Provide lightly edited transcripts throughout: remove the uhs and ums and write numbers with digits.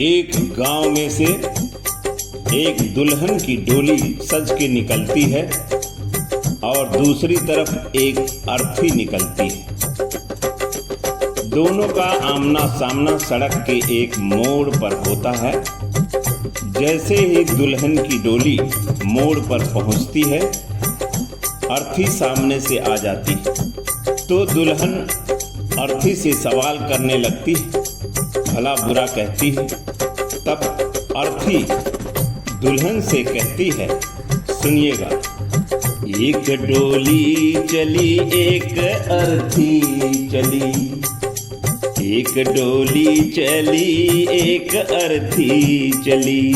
एक गांव में से एक दुल्हन की डोली सज के निकलती है और दूसरी तरफ एक अर्थी निकलती है। दोनों का आमना सामना सड़क के एक मोड़ पर होता है। जैसे ही दुल्हन की डोली मोड़ पर पहुंचती है, अर्थी सामने से आ जाती है तो दुल्हन अर्थी से सवाल करने लगती है, भला बुरा कहती है। तब अर्थी दुल्हन से कहती है, सुनिएगा। एक डोली चली एक अर्थी चली, एक डोली चली एक अर्थी चली,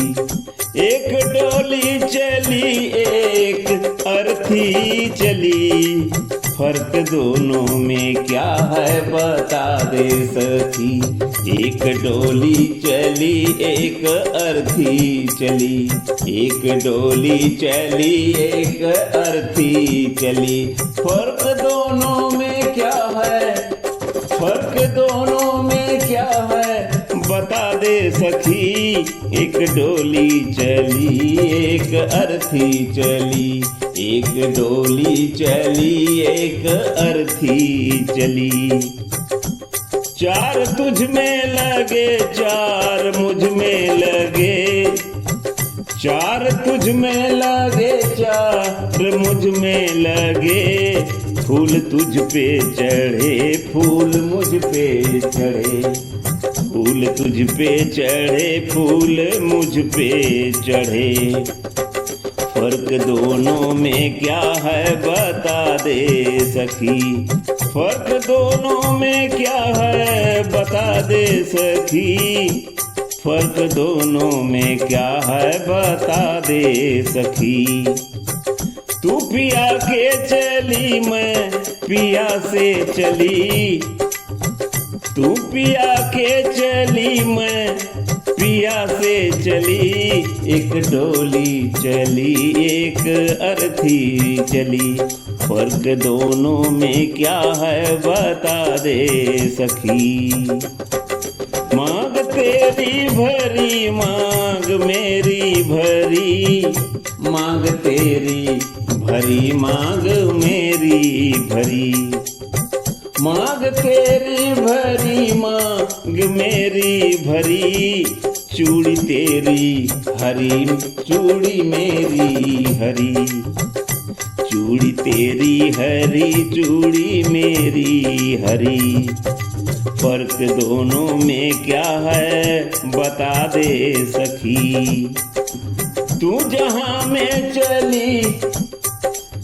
एक डोली चली एक अर्थी चली, फर्क दोनों में क्या है बता दे सखी। एक डोली चली एक अर्थी चली, एक डोली चली एक अर्थी चली, फर्क दोनों में क्या है, फर्क दोनों में क्या है बता दे सखी। एक डोली चली एक अर्थी चली, एक डोली चली एक अर्थी चली। चार तुझ में लगे चार मुझ में लगे, चार तुझ में लगे चार मुझ में लगे, फूल तुझ पे चढ़े फूल मुझ पे चढ़े, फूल तुझ पे चढ़े फूल मुझ पे चढ़े, फर्क दोनों में क्या है बता दे सखी। फर्क दोनों में क्या है बता दे सखी, फर्क दोनों में क्या है बता दे सखी। तू पिया के चली मैं पिया से चली, तू पिया के चली मैं पिया से चली, एक डोली चली एक अर्थी चली, फर्क दोनों में क्या है बता दे सखी। मांग तेरी भरी मांग मेरी भरी, मांग तेरी भरी मांग मेरी भरी, मांग तेरी भरी मांग मेरी भरी, चूड़ी तेरी हरी चूड़ी मेरी हरी, चूड़ी तेरी हरी चूड़ी मेरी हरी, फर्क दोनों में क्या है बता दे सखी। तू जहां में चली,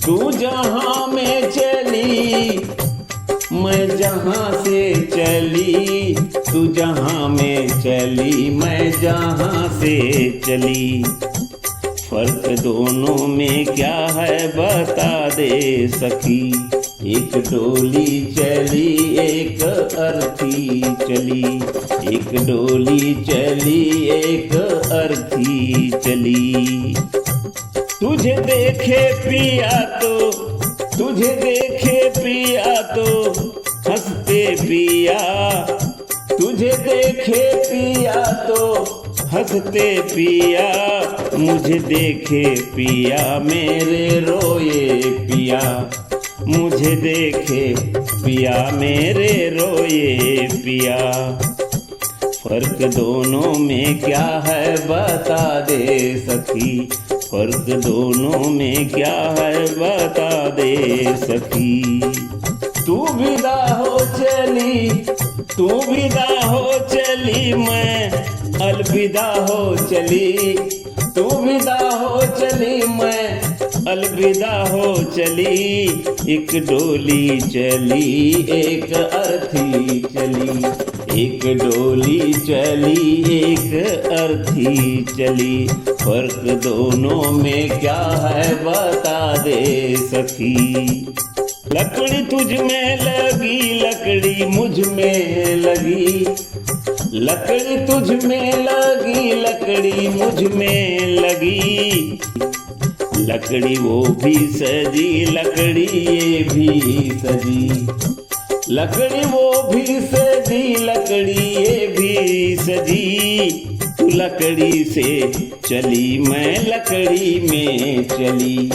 तू जहां में चली, मैं जहां से चली, तू जहां में चली मैं जहां से चली, फर्क दोनों में क्या है बता दे सखी। एक डोली चली एक अर्थी चली, एक डोली चली एक अर्थी चली। तुझे देखे पिया तो, तुझे देखे पिया तो हंसते पिया, तुझे देखे पिया तो हंसते पिया, मुझे देखे पिया मेरे रोए पिया, मुझे देखे पिया मेरे रोए पिया, फर्क दोनों में क्या है बता दे सखी। फर्क दोनों में क्या है बता दे सखी। तू विदा हो चली, तू विदा हो चली मैं अलविदा हो चली, तू विदा हो चली मैं अलविदा हो चली, एक डोली चली एक अर्थी चली, एक डोली चली एक अर्थी चली, फर्क दोनों में क्या है बता दे सखी। लकड़ी तुझ में लगी लकड़ी मुझ में लगी, लकड़ी तुझ में लगी लकड़ी मुझ में लगी, लकड़ी वो भी सजी लकड़ी ये भी सजी, लकड़ी वो भी सजी लकड़ी ये भी सजी, लकड़ी से चली, मैं लकड़ी में चली।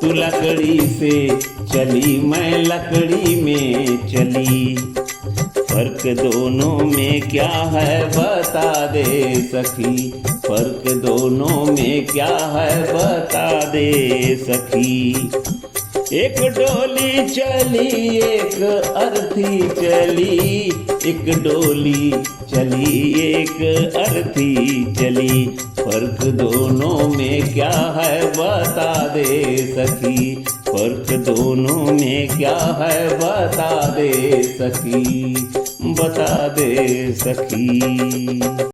तू लकड़ी से चली, मैं लकड़ी में चली। फर्क दोनों में क्या है बता दे सखी, फर्क दोनों में क्या है बता दे सखी। एक डोली चली एक अर्थी चली, एक डोली चली एक अर्थी चली। फर्क दोनों में क्या है बता दे सखी, फर्क दोनों में क्या है बता दे सखी, बता दे सखी।